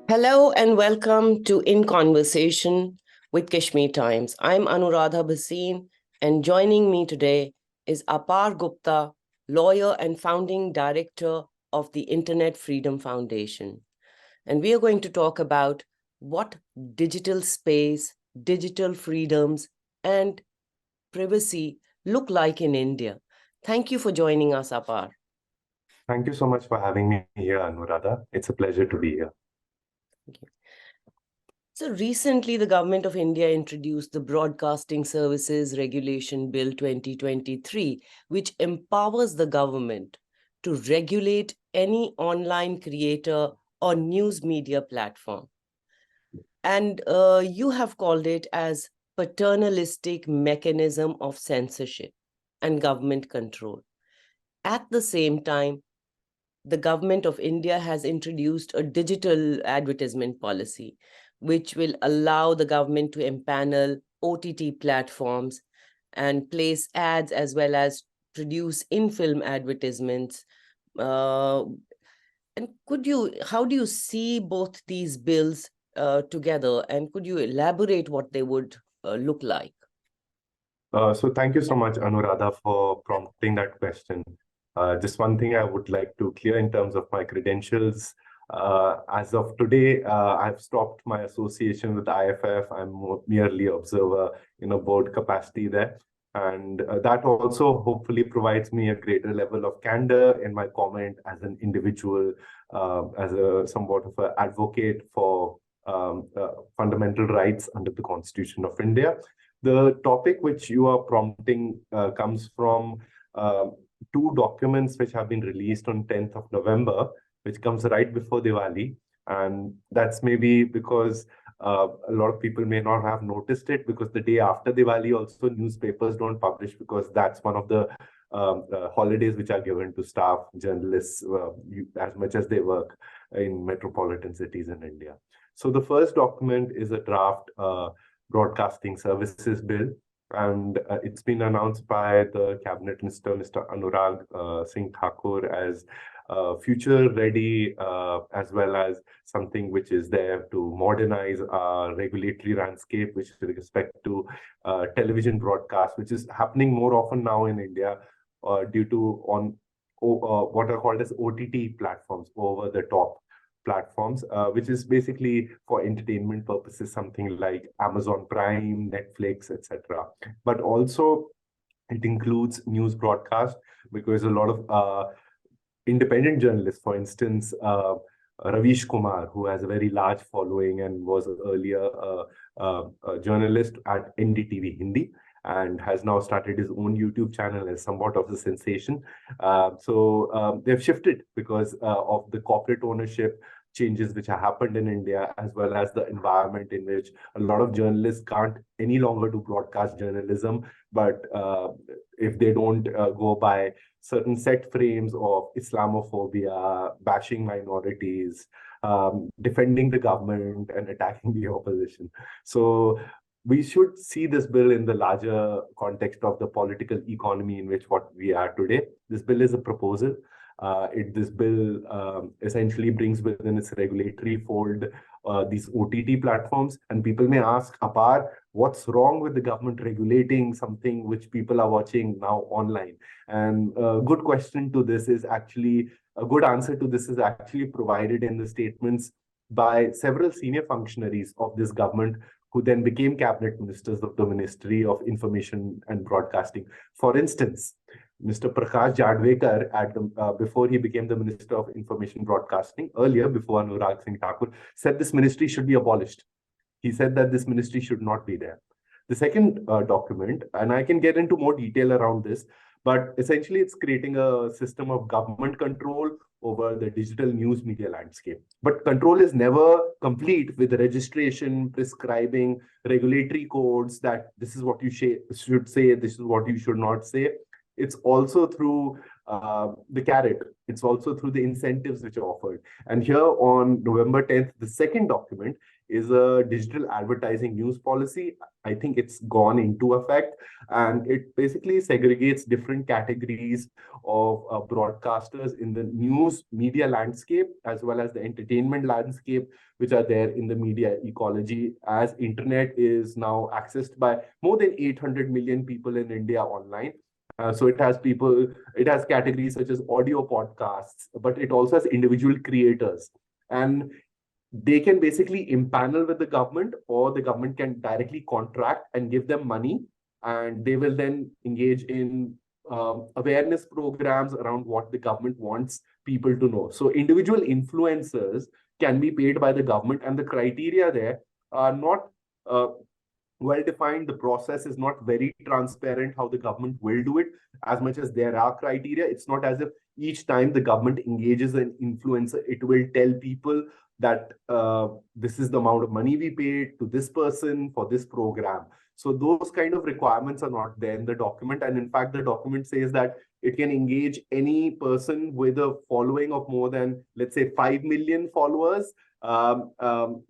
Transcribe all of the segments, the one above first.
Hello and welcome to In Conversation with Kashmir Times. I'm Anuradha Bhasin, and joining me today is Apar Gupta, lawyer and founding director of the Internet Freedom Foundation. And we are going to talk about what digital space, digital freedoms, and privacy look like in India. Thank you for joining us, Apar. Thank you so much for having me here, Anuradha. It's a pleasure to be here. Thank you. So recently, the government of India introduced the Broadcasting Services Regulation Bill 2023, which empowers the government to regulate any online creator or news media platform. And you have called it as paternalistic mechanism of censorship and government control. At the same time, the government of India has introduced a digital advertisement policy, which will allow the government to empanel OTT platforms and place ads as well as produce in-film advertisements. And how do you see both these bills together? And could you elaborate what they would look like? So thank you so much, Anuradha, for prompting that question. Just one thing I would like to clear in terms of my credentials. As of today, I've stopped my association with IFF. I'm merely observer in a board capacity there. And that also hopefully provides me a greater level of candor in my comment as an individual, as a somewhat of an advocate for fundamental rights under the Constitution of India. The topic which you are prompting comes from two documents which have been released on 10th of November, which comes right before Diwali. And that's maybe because a lot of people may not have noticed it, because the day after Diwali also newspapers don't publish, because that's one of the holidays which are given to staff, journalists, as much as they work in metropolitan cities in India. So the first document is a draft Broadcasting Services Bill, and it's been announced by the Cabinet Minister, Mr. Anurag Singh Thakur, as future-ready, as well as something which is there to modernize our regulatory landscape, which is with respect to television broadcast, which is happening more often now in India due to what are called as OTT platforms, over-the-top platforms, which is basically for entertainment purposes, something like Amazon Prime, Netflix, etc. But also it includes news broadcast, because a lot of independent journalists, for instance, Ravish Kumar, who has a very large following and was earlier a journalist at NDTV Hindi, and has now started his own YouTube channel as somewhat of a sensation. So they've shifted because of the corporate ownership changes which have happened in India, as well as the environment in which a lot of journalists can't any longer do broadcast journalism, but if they don't go by certain set frames of Islamophobia, bashing minorities, defending the government and attacking the opposition. So we should see this bill in the larger context of the political economy in which what we are today. This bill is a proposal. This bill essentially brings within its regulatory fold these OTT platforms. And people may ask, Apar, what's wrong with the government regulating something which people are watching now online? And a good question to this is actually, a good answer to this is actually provided in the statements by several senior functionaries of this government, who then became cabinet ministers of the Ministry of Information and Broadcasting. For instance, Mr. Prakash Jadvekar, before he became the Minister of Information Broadcasting, earlier, before Anurag Singh Thakur, said this ministry should be abolished. He said that this ministry should not be there. The second document, and I can get into more detail around this, but essentially it's creating a system of government control over the digital news media landscape. But control is never complete with registration, prescribing, regulatory codes that this is what you should say, this is what you should not say. It's also through the carrot. It's also through the incentives which are offered. And here on November 10th, the second document is a digital advertising news policy. I think it's gone into effect, and it basically segregates different categories of broadcasters in the news media landscape as well as the entertainment landscape, which are there in the media ecology, as internet is now accessed by more than 800 million people in India online. So it has categories such as audio podcasts, but it also has individual creators. And they can basically impanel with the government, or the government can directly contract and give them money, and they will then engage in awareness programs around what the government wants people to know. So individual influencers can be paid by the government, and the criteria there are not well defined. The process is not very transparent how the government will do it. As much as there are criteria, it's not as if each time the government engages an influencer, it will tell people that this is the amount of money we paid to this person for this program. So those kind of requirements are not there in the document. And in fact, the document says that it can engage any person with a following of more than, let's say, 5 million followers,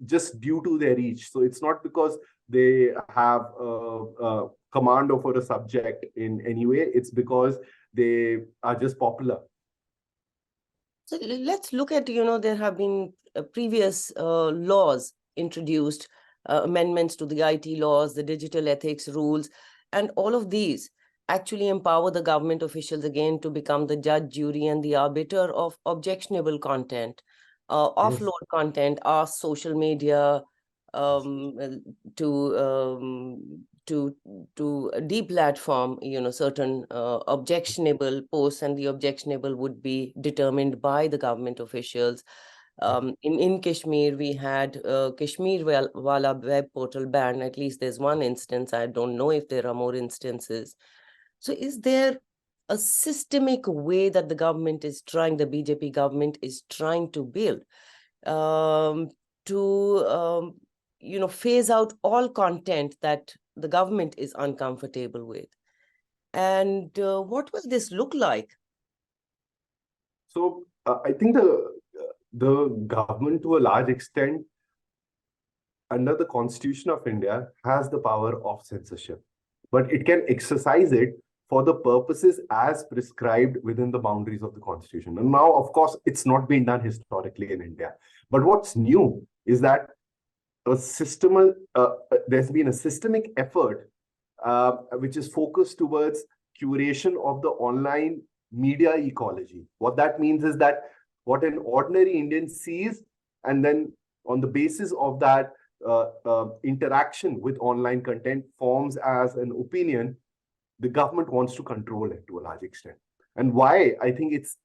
just due to their reach. So it's not because they have a command over a subject in any way. It's because they are just popular. So let's look at, there have been previous laws introduced, amendments to the IT laws, the digital ethics rules, and all of these actually empower the government officials again to become the judge, jury, and the arbiter of objectionable content, offload content, ask social media to deplatform, certain objectionable posts, and the objectionable would be determined by the government officials. In Kashmir, we had Kashmir Wala web portal ban. At least there's one instance. I don't know if there are more instances. So is there a systemic way that the BJP government is trying to build to phase out all content that the government is uncomfortable with? And what will this look like? So I think the government, to a large extent, under the Constitution of India, has the power of censorship, but it can exercise it for the purposes as prescribed within the boundaries of the Constitution. And now, of course, it's not been done historically in India. But what's new is that there's been a systemic effort which is focused towards curation of the online media ecology. What that means is that what an ordinary Indian sees, and then on the basis of that interaction with online content forms as an opinion, the government wants to control it to a large extent. And why I think it's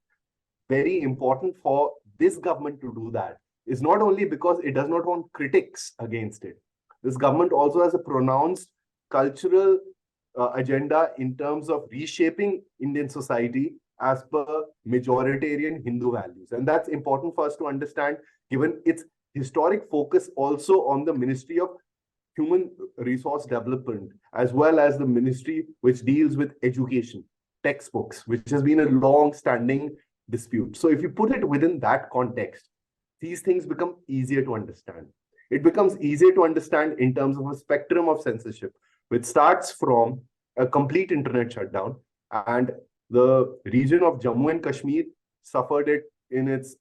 very important for this government to do that is not only because it does not want critics against it. This government also has a pronounced cultural agenda in terms of reshaping Indian society as per majoritarian Hindu values. And that's important for us to understand, given its historic focus also on the Ministry of Human Resource Development, as well as the ministry which deals with education, textbooks, which has been a long-standing dispute. So if you put it within that context, these things become easier to understand. It becomes easier to understand in terms of a spectrum of censorship, which starts from a complete internet shutdown, and the region of Jammu and Kashmir suffered it in its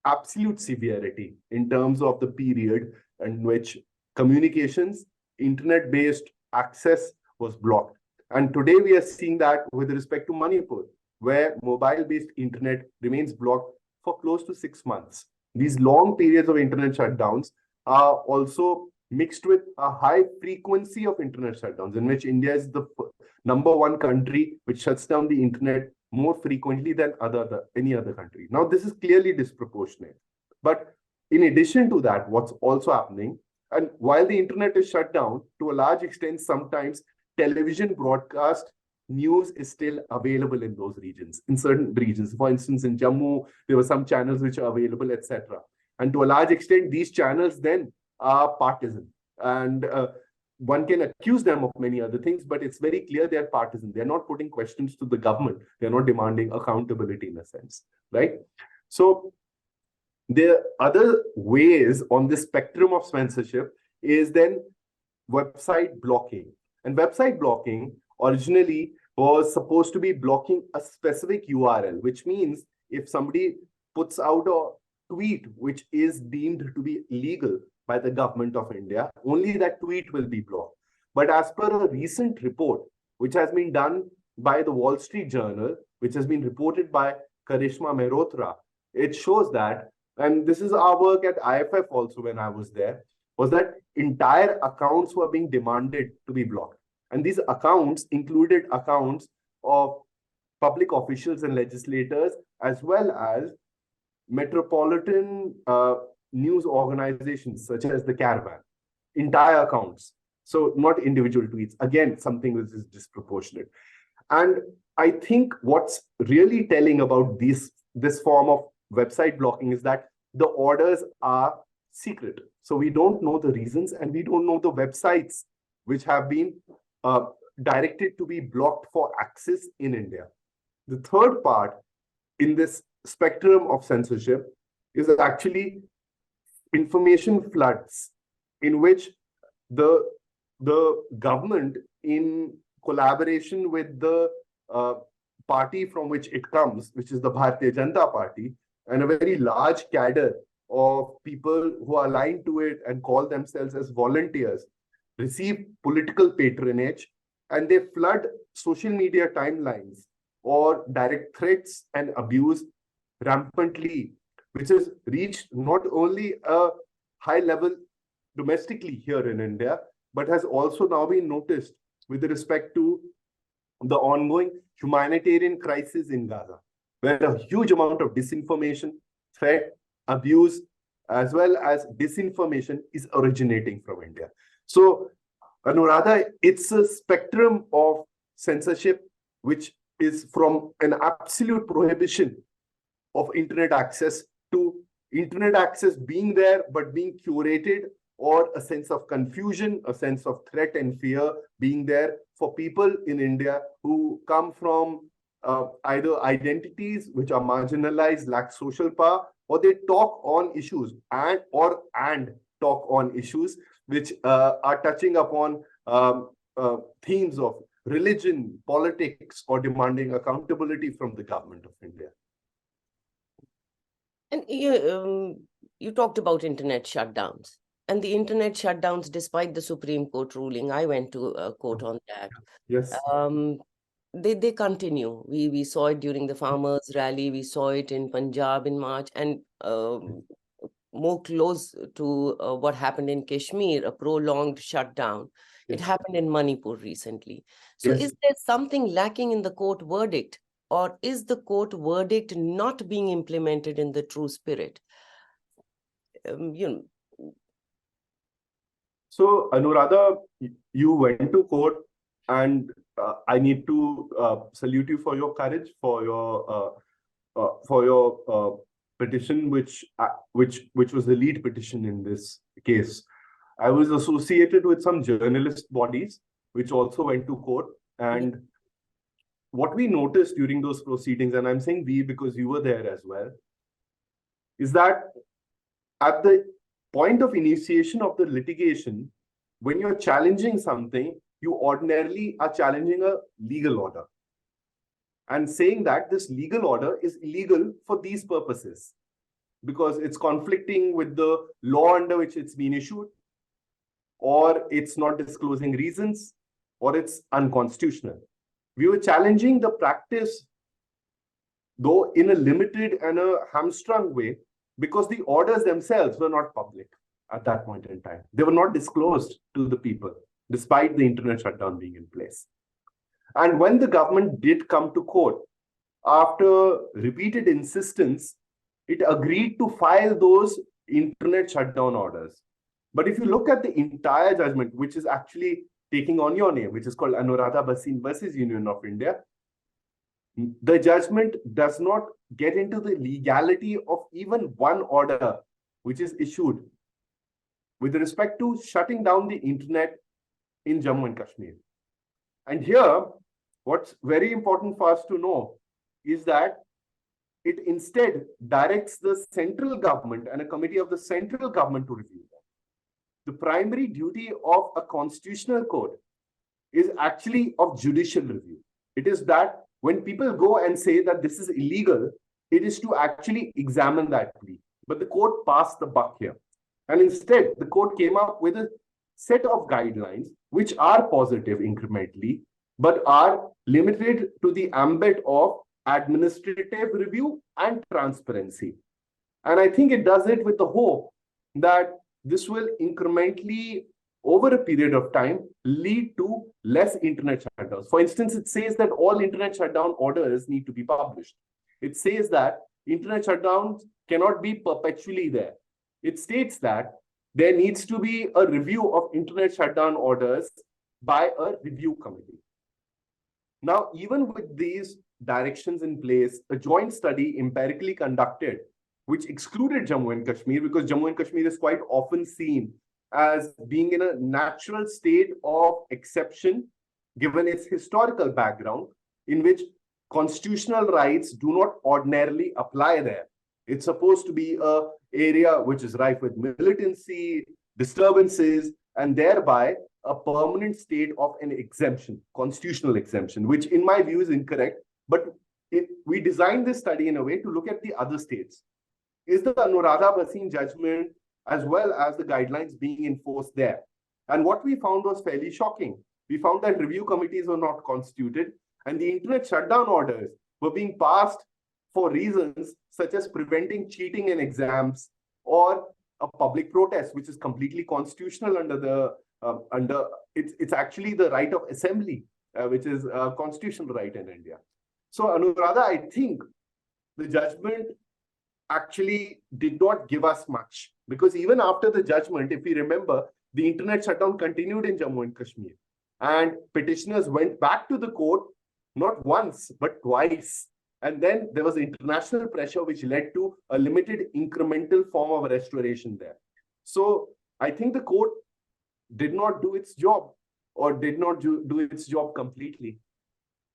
absolute severity in terms of the period in which communications, internet-based access was blocked. And today we are seeing that with respect to Manipur, where mobile-based internet remains blocked for close to 6 months. These long periods of internet shutdowns are also mixed with a high frequency of internet shutdowns, in which India is the #1 country which shuts down the internet more frequently than any other country. Now, this is clearly disproportionate. But in addition to that, what's also happening, and while the internet is shut down, to a large extent, sometimes television broadcast news is still available in those regions, in certain regions. For instance, in Jammu, there were some channels which are available, etc. And to a large extent, these channels then are partisan. And one can accuse them of many other things, but it's very clear they're partisan. They're not putting questions to the government. They're not demanding accountability in a sense, right? So The other ways on the spectrum of censorship is then website blocking. And website blocking originally was supposed to be blocking a specific URL, which means if somebody puts out a tweet which is deemed to be illegal by the government of India, only that tweet will be blocked. But as per a recent report, which has been done by the Wall Street Journal, which has been reported by Karishma Mehrotra, it shows that, and this is our work at IFF also when I was there, was that entire accounts were being demanded to be blocked. And these accounts included accounts of public officials and legislators, as well as metropolitan news organizations such as the Caravan, entire accounts. So not individual tweets. Again, something which is disproportionate. And I think what's really telling about this form of website blocking is that the orders are secret. So we don't know the reasons, and we don't know the websites which have been directed to be blocked for access in India. The third part in this spectrum of censorship is actually information floods, in which the government, in collaboration with the party from which it comes, which is the Bharatiya Janata Party, and a very large cadre of people who are aligned to it and call themselves as volunteers, receive political patronage, and they flood social media timelines or direct threats and abuse rampantly, which has reached not only a high level domestically here in India, but has also now been noticed with respect to the ongoing humanitarian crisis in Gaza, where a huge amount of disinformation, threat, abuse, as well as disinformation is originating from India. So, Anuradha, it's a spectrum of censorship, which is from an absolute prohibition of internet access to internet access being there, but being curated, or a sense of confusion, a sense of threat and fear being there for people in India who come from either identities which are marginalized, lack social power, or they talk on issues and talk on issues which are touching upon themes of religion, politics, or demanding accountability from the government of India. And you talked about internet shutdowns. And the internet shutdowns, despite the Supreme Court ruling, I went to a court on that. Yes. They continue. We saw it during the farmers' rally. We saw it in Punjab in March, and more close to what happened in Kashmir, a prolonged shutdown. Yes. It happened in Manipur recently. So yes. Is there something lacking in the court verdict, or is the court verdict not being implemented in the true spirit? So, Anuradha, you went to court, and I need to salute you for your courage, for your petition, which was the lead petition in this case. I was associated with some journalist bodies which also went to court, and what we noticed during those proceedings, and I'm saying we because you were there as well, is that at the point of initiation of the litigation, when you're challenging something, you ordinarily are challenging a legal order and saying that this legal order is illegal for these purposes because it's conflicting with the law under which it's been issued, or it's not disclosing reasons, or it's unconstitutional. We were challenging the practice, though in a limited and a hamstrung way, because the orders themselves were not public at that point in time. They were not disclosed to the people, despite the internet shutdown being in place. And when the government did come to court, after repeated insistence, it agreed to file those internet shutdown orders. But if you look at the entire judgment, which is actually taking on your name, which is called Anuradha Bhasin versus Union of India, the judgment does not get into the legality of even one order which is issued with respect to shutting down the internet in Jammu and Kashmir. And here, what's very important for us to know is that it instead directs the central government and a committee of the central government to review them. The primary duty of a constitutional court is actually of judicial review. It is that when people go and say that this is illegal, it is to actually examine that plea. But the court passed the buck here. And instead, the court came up with a set of guidelines which are positive incrementally, but are limited to the ambit of administrative review and transparency. And I think it does it with the hope that this will incrementally, over a period of time, lead to less internet shutdowns. For instance, it says that all internet shutdown orders need to be published. It says that internet shutdowns cannot be perpetually there. It states that there needs to be a review of internet shutdown orders by a review committee. Now, even with these directions in place, a joint study empirically conducted, which excluded Jammu and Kashmir, because Jammu and Kashmir is quite often seen as being in a natural state of exception, given its historical background, in which constitutional rights do not ordinarily apply there. It's supposed to be an area which is rife with militancy, disturbances, and thereby a permanent state of an exemption, constitutional exemption, which in my view is incorrect. But we designed this study in a way to look at the other states. Is the Anuradha Bhasin judgment as well as the guidelines being enforced there? And what we found was fairly shocking. We found that review committees were not constituted, and the internet shutdown orders were being passed for reasons such as preventing cheating in exams or a public protest, which is completely constitutional under the it's actually the right of assembly, which is a constitutional right in India. So Anuradha, I think the judgment actually did not give us much, because even after the judgment, if we remember, the internet shutdown continued in Jammu and Kashmir, and petitioners went back to the court not once but twice. And then there was international pressure which led to a limited incremental form of restoration there. So I think the court did not do its job, or did not do its job completely.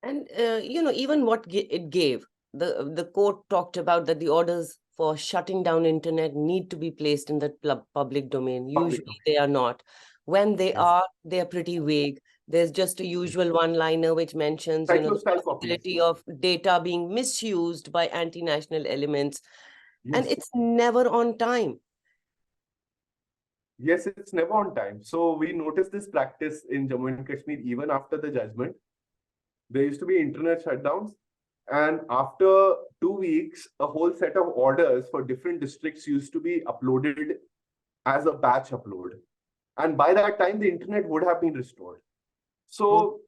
And, even what it gave, the court talked about that the orders for shutting down internet need to be placed in the public domain. Usually they are not. When they are, they are pretty vague. There's just a usual one-liner which mentions, the possibility of data being misused by anti-national elements. Yes. And it's never on time. Yes, it's never on time. So we noticed this practice in Jammu and Kashmir even after the judgment. There used to be internet shutdowns, and after 2 weeks, a whole set of orders for different districts used to be uploaded as a batch upload. And by that time, the internet would have been restored. So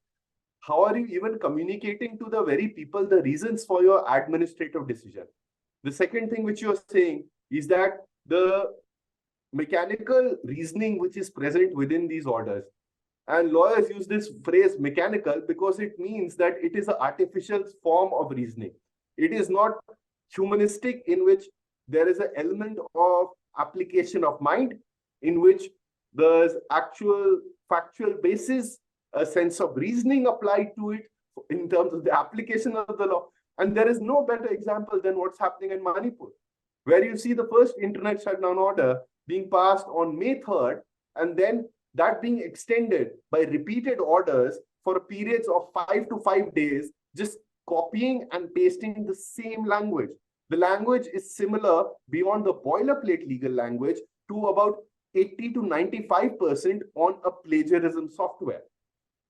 how are you even communicating to the very people the reasons for your administrative decision? The second thing which you're saying is that the mechanical reasoning which is present within these orders, and lawyers use this phrase mechanical because it means that it is an artificial form of reasoning. It is not humanistic, in which there is an element of application of mind, in which there's actual factual basis, a sense of reasoning applied to it in terms of the application of the law. And there is no better example than what's happening in Manipur, where you see the first internet shutdown order being passed on May 3rd, and then that being extended by repeated orders for periods of 5 to 5 days, just copying and pasting the same language. The language is similar beyond the boilerplate legal language to about 80 to 95% on a plagiarism software.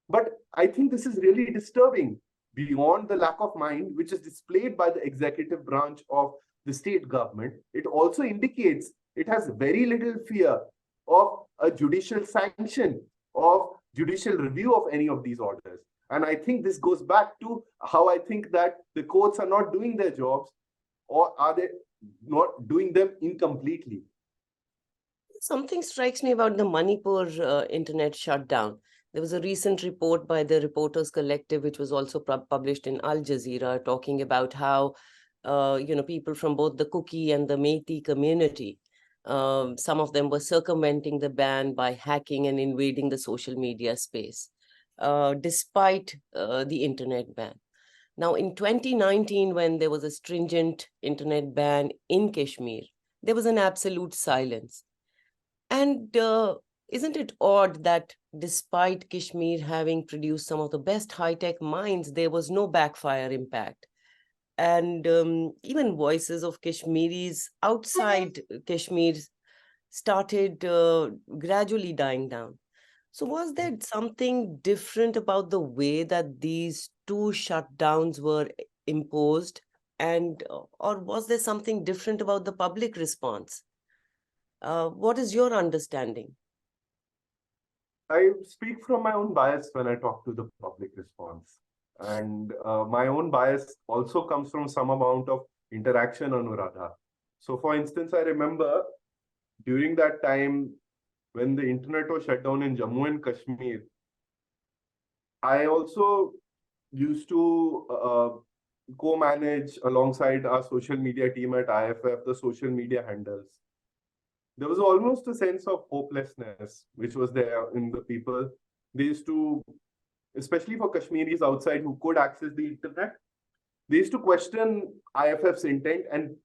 But I think this is really disturbing beyond the lack of mind which is displayed by the executive branch of the state government. It also indicates it has very little fear of a judicial sanction, of judicial review of any of these orders. And I think this goes back to how I think that the courts are not doing their jobs, or are they not doing them incompletely. Something strikes me about the Manipur internet shutdown. There was a recent report by the Reporters Collective, which was also published in Al Jazeera, talking about how, people from both the Kuki and the Meitei community, some of them were circumventing the ban by hacking and invading the social media space, despite the internet ban. Now, in 2019, when there was a stringent internet ban in Kashmir, there was an absolute silence. And isn't it odd that despite Kashmir having produced some of the best high tech minds, there was no backfire impact? And even voices of Kashmiris outside Kashmir started gradually dying down. So, was there something different about the way that these two shutdowns were imposed? And, or was there something different about the public response? What is your understanding? I speak from my own bias when I talk to the public response. And my own bias also comes from some amount of interaction, Anuradha. So, for instance, I remember during that time when the internet was shut down in Jammu and Kashmir, I also used to co-manage alongside our social media team at IFF the social media handles. There was almost a sense of hopelessness which was there in the people. They used to, especially for Kashmiris outside who could access the internet, they used to question IFF's intent, and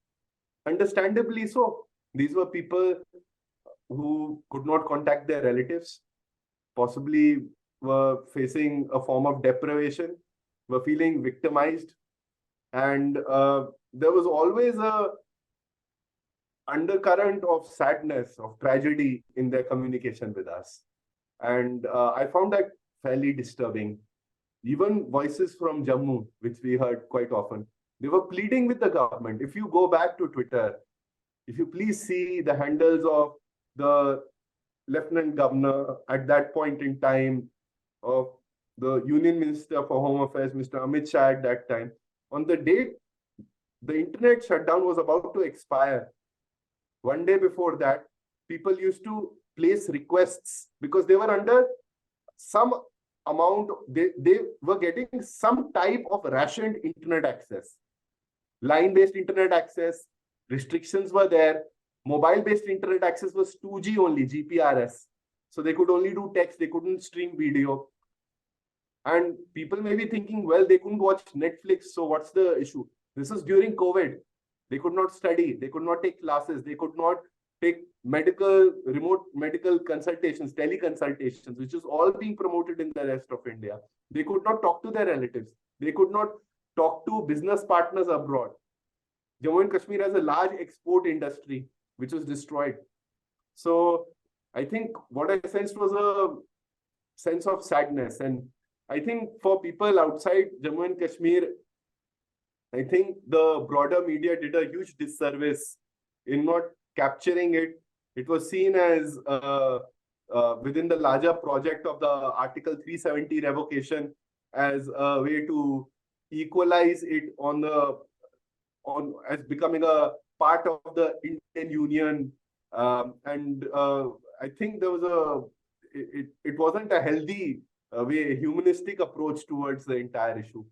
understandably so. These were people who could not contact their relatives, possibly were facing a form of deprivation, were feeling victimized, and there was always a undercurrent of sadness, of tragedy in their communication with us. And I found that fairly disturbing. Even voices from Jammu, which we heard quite often, they were pleading with the government. If you go back to Twitter, if you please see the handles of the Lieutenant Governor at that point in time, of the Union Minister for Home Affairs, Mr. Amit Shah at that time, on the date the internet shutdown was about to expire, one day before that, people used to place requests because they were under some amount, they were getting some type of rationed internet access. Line-based internet access, restrictions were there. Mobile-based internet access was 2G only, GPRS. So they could only do text, they couldn't stream video. And people may be thinking, well, they couldn't watch Netflix, so what's the issue? This is during COVID. They could not study, they could not take classes, they could not take remote medical consultations, teleconsultations, which is all being promoted in the rest of India. They could not talk to their relatives. They could not talk to business partners abroad. Jammu and Kashmir has a large export industry, which was destroyed. So I think what I sensed was a sense of sadness. And I think for people outside Jammu and Kashmir, I think the broader media did a huge disservice in not capturing it. It was seen as within the larger project of the Article 370 revocation as a way to equalize it as becoming a part of the Indian Union. I think there was it wasn't a healthy way, humanistic approach towards the entire issue.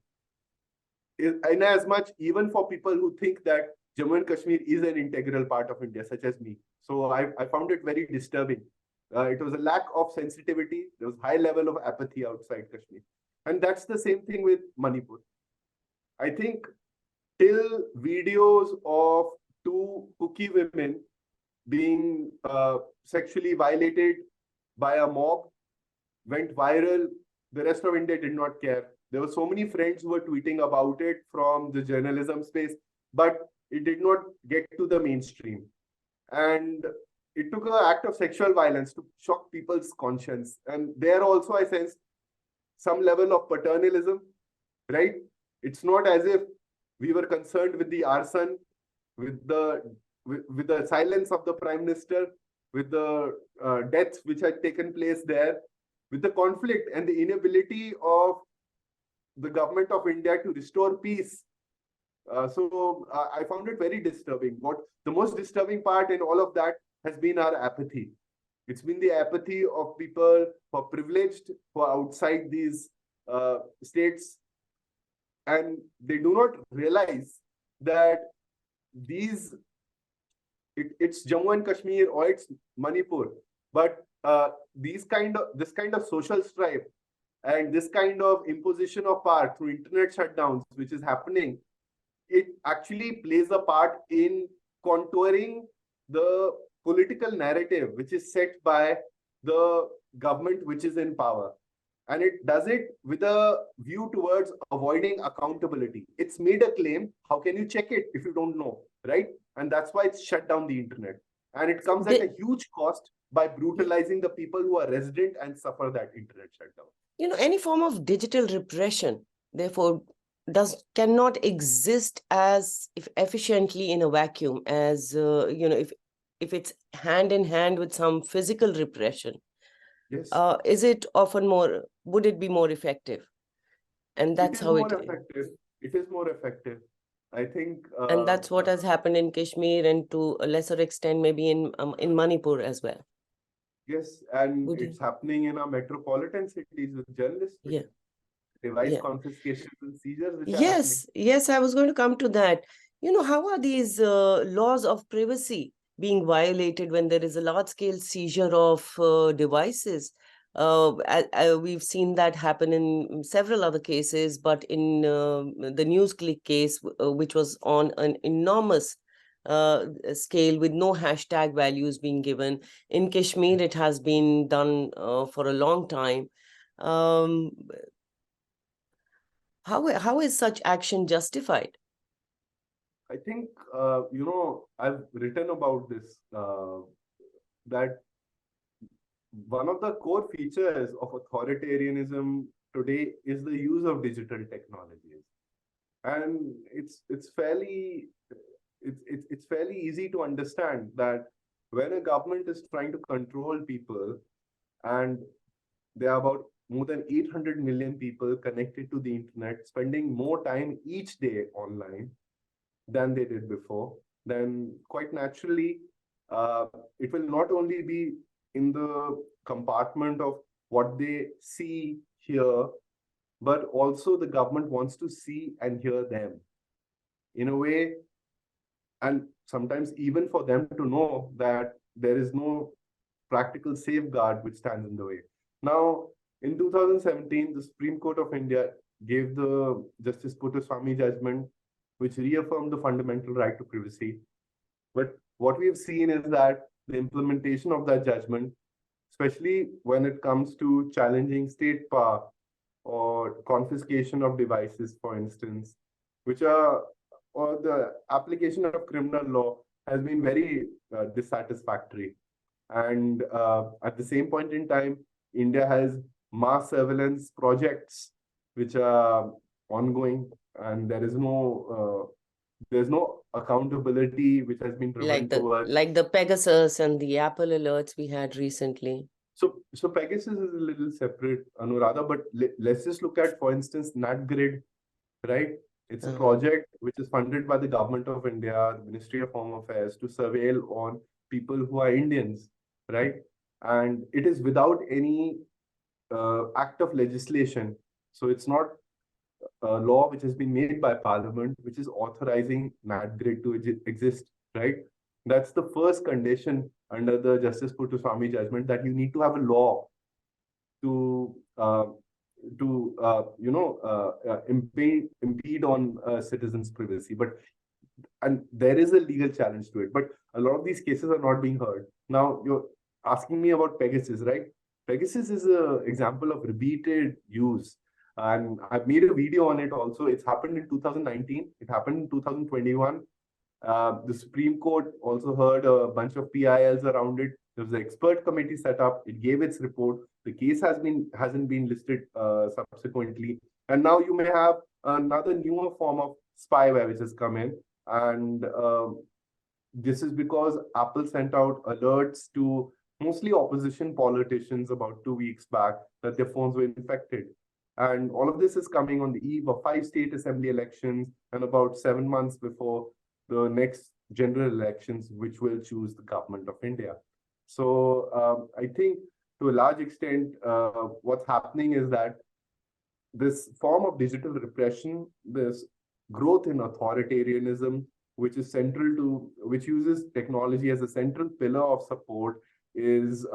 In as much, even for people who think that Jammu and Kashmir is an integral part of India, such as me. So I found it very disturbing. It was a lack of sensitivity. There was high level of apathy outside Kashmir. And that's the same thing with Manipur. I think till videos of two Kuki women being sexually violated by a mob went viral, the rest of India did not care. There were so many friends who were tweeting about it from the journalism space, but it did not get to the mainstream. And it took an act of sexual violence to shock people's conscience. And there also I sense some level of paternalism, right? It's not as if we were concerned with the arson, with the silence of the Prime Minister, with the deaths which had taken place there, with the conflict and the inability of the government of India to restore peace. So I found it very disturbing. What the most disturbing part in all of that has been our apathy. It's been the apathy of people who are privileged, who are outside these states, and they do not realize that it's Jammu and Kashmir or it's Manipur, but this kind of social strife And this kind of imposition of power through internet shutdowns, which is happening, it actually plays a part in contouring the political narrative which is set by the government which is in power. And it does it with a view towards avoiding accountability. It's made a claim. How can you check it if you don't know, right? And that's why it's shut down the internet. And it comes at a huge cost by brutalizing the people who are resident and suffer that internet shutdown. Any form of digital repression, therefore, cannot exist as efficiently in a vacuum as if it's hand in hand with some physical repression. Yes. Would it be more effective? And that's how it is. It is more effective. I think, and that's what has happened in Kashmir, and to a lesser extent, maybe in Manipur as well. Yes, and it's happening in our metropolitan cities with journalists. Yeah. Device confiscations and seizures. Yes, I was going to come to that. How are these laws of privacy being violated when there is a large-scale seizure of devices? We've seen that happen in several other cases, but in the NewsClick case, which was on an enormous scale with no hashtag values being given. In Kashmir, it has been done for a long time. How is such action justified? I think, I've written about this, that one of the core features of authoritarianism today is the use of digital technologies. And it's fairly easy to understand that when a government is trying to control people, and there are about more than 800 million people connected to the internet, spending more time each day online than they did before, then quite naturally, it will not only be in the compartment of what they see, hear, but also the government wants to see and hear them in a way, and sometimes even for them to know that there is no practical safeguard which stands in the way. Now, in 2017, the Supreme Court of India gave the Justice Puttaswamy judgment, which reaffirmed the fundamental right to privacy. But what we've seen is that the implementation of that judgment, especially when it comes to challenging state power or confiscation of devices, for instance, or the application of criminal law, has been very dissatisfactory. And at the same point in time, India has mass surveillance projects which are ongoing, and there's no accountability which has been driven towards, like the Pegasus and the Apple alerts we had recently. So Pegasus is a little separate, Anuradha, but let's just look at, for instance, NatGrid, right? It's a project which is funded by the Government of India, the Ministry of Home Affairs, to surveil on people who are Indians, right? And it is without any act of legislation. So it's not a law which has been made by Parliament, which is authorizing NatGrid to exist, right? That's the first condition under the Justice Puttaswamy judgment, that you need to have a law to impede on citizens' privacy. And there is a legal challenge to it, but a lot of these cases are not being heard. Now, you're asking me about Pegasus, right? Pegasus is an example of repeated use, and I've made a video on it also. It's happened in 2019. It happened in 2021. The Supreme Court also heard a bunch of PILs around it. There was an expert committee set up. It gave its report. The case hasn't been listed subsequently. And now you may have another newer form of spyware which has come in. And this is because Apple sent out alerts to mostly opposition politicians about 2 weeks back that their phones were infected. And all of this is coming on the eve of 5 state assembly elections and about 7 months before the next general elections, which will choose the government of India. So I think to a large extent, what's happening is that this form of digital repression, this growth in authoritarianism, which uses technology as a central pillar of support, is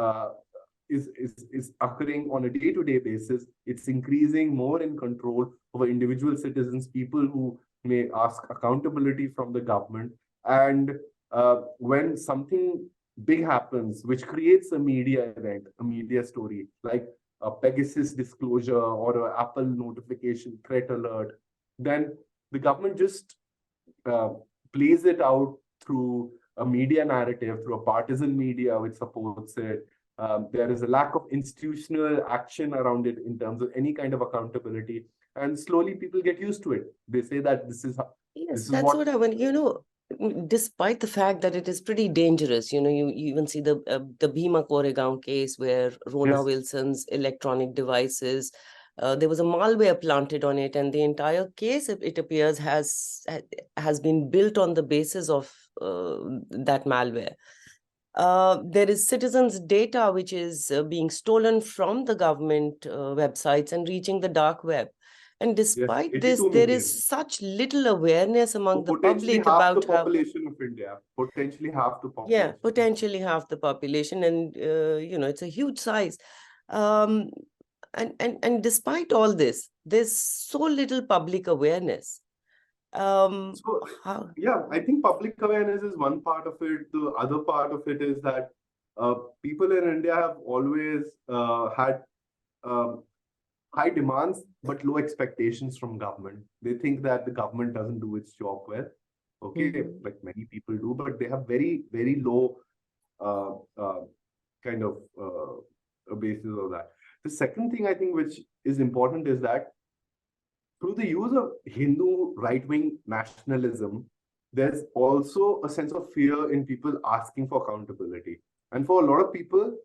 is occurring on a day-to-day basis. It's increasing more in control over individual citizens, people who may ask accountability from the government. And when something big happens, which creates a media event, a media story, like a Pegasus disclosure or a Apple notification threat alert, then the government just uh, plays it out through a media narrative, through a partisan media which supports it. There is a lack of institutional action around it in terms of any kind of accountability, and slowly people get used to it. They say that Yes, this is that's what. what I want. Despite the fact that it is pretty dangerous, you even see the Bhima Koregaon case where Rona Yes, Wilson's electronic devices, there was a malware planted on it, and the entire case, it appears, has been built on the basis of that malware. There is citizens' data which is being stolen from the government websites and reaching the dark web. And yes, despite this, 82 there million. is such little awareness among the Potentially public half the about how, population of India. Potentially half the yeah, population. potentially half the population, and it's a huge size. Um, and despite all this, there's so little public awareness. Um, So, how, yeah, I think public awareness is one part of it. The other part of it is that uh, people in India have always had um, high demands but low expectations from government. They think that the government doesn't do its job well. Okay, Mhm. like many people do, but they have very, very low uh, uh, kind of a basis of that. The second thing I think which is important is that through the use of Hindu right-wing nationalism, there's also a sense of fear in people asking for accountability. And for a lot of people,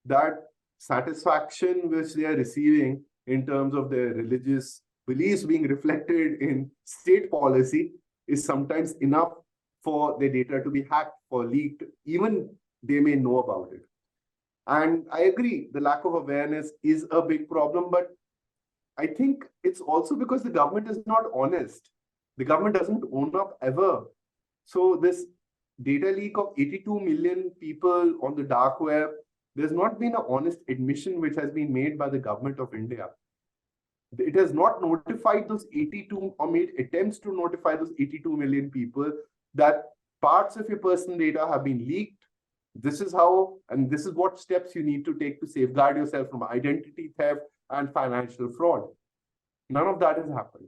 that satisfaction which they are receiving in terms of their religious beliefs being reflected in state policy is sometimes enough for their data to be hacked or leaked, even they may know about it. And I agree, the lack of awareness is a big problem, but I think it's also because the government is not honest. The government doesn't own up ever. So this data leak of 82 million people on the dark web, there's not been an honest admission which has been made by the government of India. It has not notified those 82 or made attempts to notify those 82 million people that parts of your personal data have been leaked. This is how, and this is what steps you need to take to safeguard yourself from identity theft and financial fraud. None of that has happened.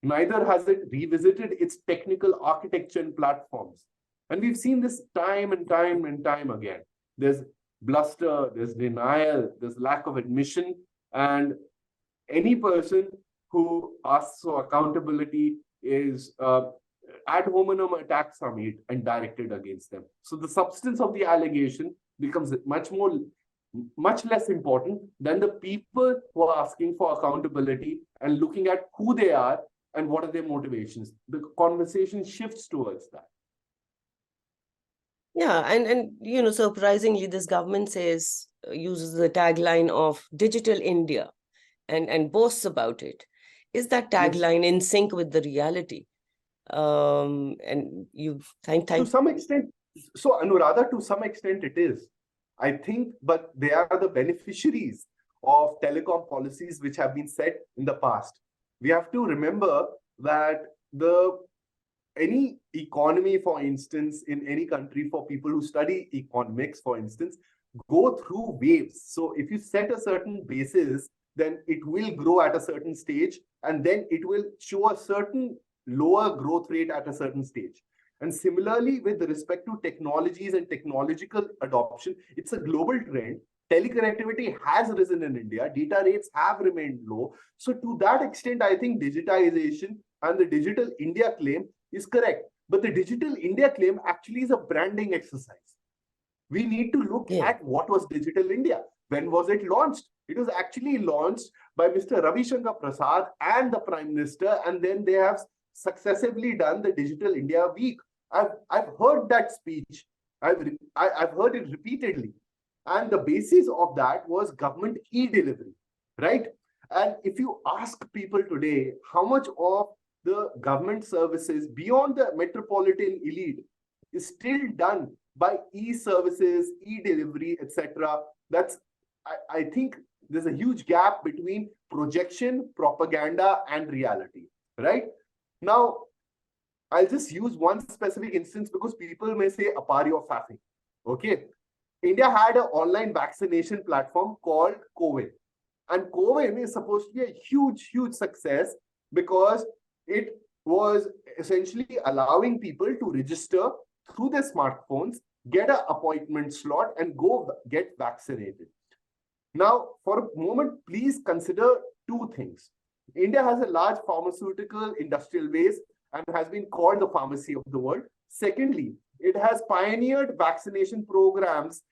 Neither has it revisited its technical architecture and platforms. And we've seen this time and time and time again. There's bluster, there's denial, there's lack of admission, and any person who asks for accountability is ad hominem attacks are made and directed against them. So the substance of the allegation becomes much less important than the people who are asking for accountability and looking at who they are and what are their motivations. The conversation shifts towards that. Yeah, and surprisingly, this government uses the tagline of Digital India and boasts about it. Is that Yes. tagline in sync with the reality? And you To thank. some extent, so Anuradha, to some extent it is. I think, but they are the beneficiaries of telecom policies which have been set in the past. We have to remember that the any economy, for instance, in any country, for people who study economics, for instance, go through waves. So if you set a certain basis, then it will grow at a certain stage, and then it will show a certain lower growth rate at a certain stage. And similarly, with respect to technologies and technological adoption, it's a global trend. Teleconnectivity has risen in India, data rates have remained low. So, to that extent, I think digitization and the Digital India claim is correct. But the Digital India claim actually is a branding exercise. We need to look Yeah. at what was Digital India. When was it launched? It was actually launched by Mr. Ravi Shankar Prasad and the Prime Minister, and then they have successively done the Digital India Week. I've heard that speech. I've heard it repeatedly. And the basis of that was government e-delivery, right? And if you ask people today how much of the government services beyond the metropolitan elite is still done by e-services, e-delivery, etc., that's I think there's a huge gap between projection, propaganda, and reality, right? Now, I'll just use one specific instance because people may say, Apar, you're faffing. Okay. India had an online vaccination platform called COVID. And COVID is supposed to be a huge, huge success because it was essentially allowing people to register through their smartphones, get an appointment slot, and go get vaccinated. Now, for a moment, please consider two things. India has a large pharmaceutical industrial base and has been called the pharmacy of the world. Secondly, it has pioneered vaccination programs,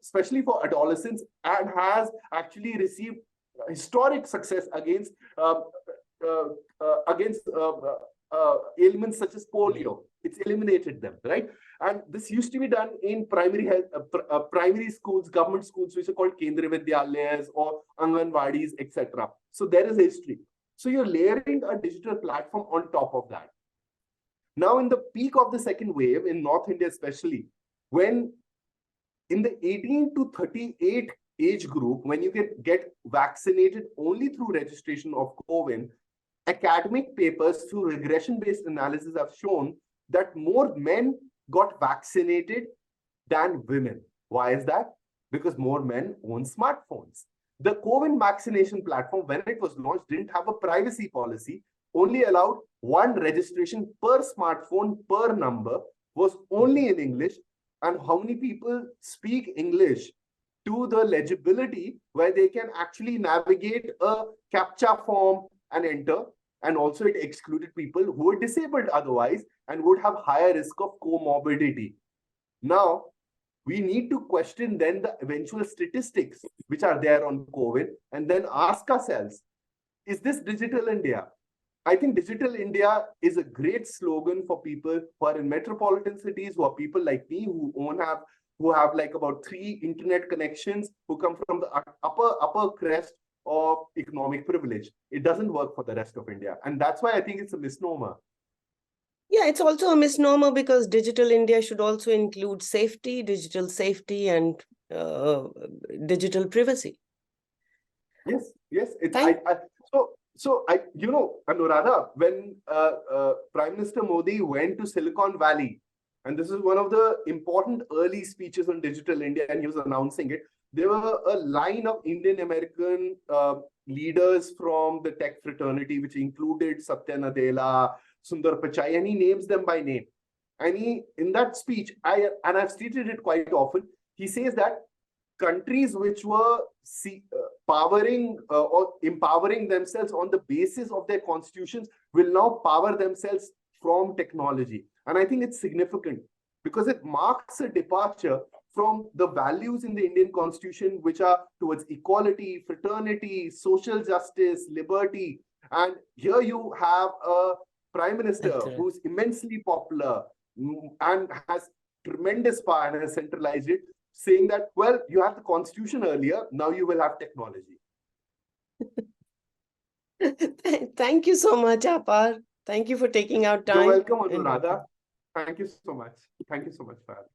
especially for adolescents, and has actually received historic success against ailments such as polio. It's eliminated them, right? And this used to be done in primary health, primary schools, government schools, which are called Kendriya Vidyalayas or Anganwadis, etc. So there is history. So you're layering a digital platform on top of that. Now, in the peak of the second wave in North India, especially, when in the 18 to 38 age group, when you get vaccinated only through registration of COVID, academic papers through regression-based analysis have shown that more men got vaccinated than women. Why is that? Because more men own smartphones. The COVID vaccination platform, when it was launched, didn't have a privacy policy, only allowed one registration per smartphone per number, was only in English. And how many people speak English to the legibility where they can actually navigate a CAPTCHA form and enter? And also it excluded people who were disabled otherwise and would have higher risk of comorbidity. Now, we need to question then the eventual statistics which are there on COVID and then ask ourselves, is this digital India? I think digital India is a great slogan for people who are in metropolitan cities, who are people like me who have like about 3 internet connections, who come from the upper crest of economic privilege. It doesn't work for the rest of India. And that's why I think it's a misnomer. Yeah, it's also a misnomer because digital India should also include safety, digital safety, and digital privacy. Yes. So Anuradha, when Prime Minister Modi went to Silicon Valley, and this is one of the important early speeches on digital India, and he was announcing it, there were a line of Indian American leaders from the tech fraternity, which included Satya Nadella, Sundar Pichai, and he names them by name. And in that speech, I've stated it quite often, he says that countries which were powering or empowering themselves on the basis of their constitutions will now power themselves from technology. And I think it's significant because it marks a departure from the values in the Indian constitution, which are towards equality, fraternity, social justice, liberty. And here you have a prime minister who's immensely popular and has tremendous power and has centralized it, saying that, well, you have the constitution earlier, now you will have technology. Thank you so much, Apar. Thank you for taking out time. You're welcome, Anuradha. Thank you so much. Thank you so much for having me.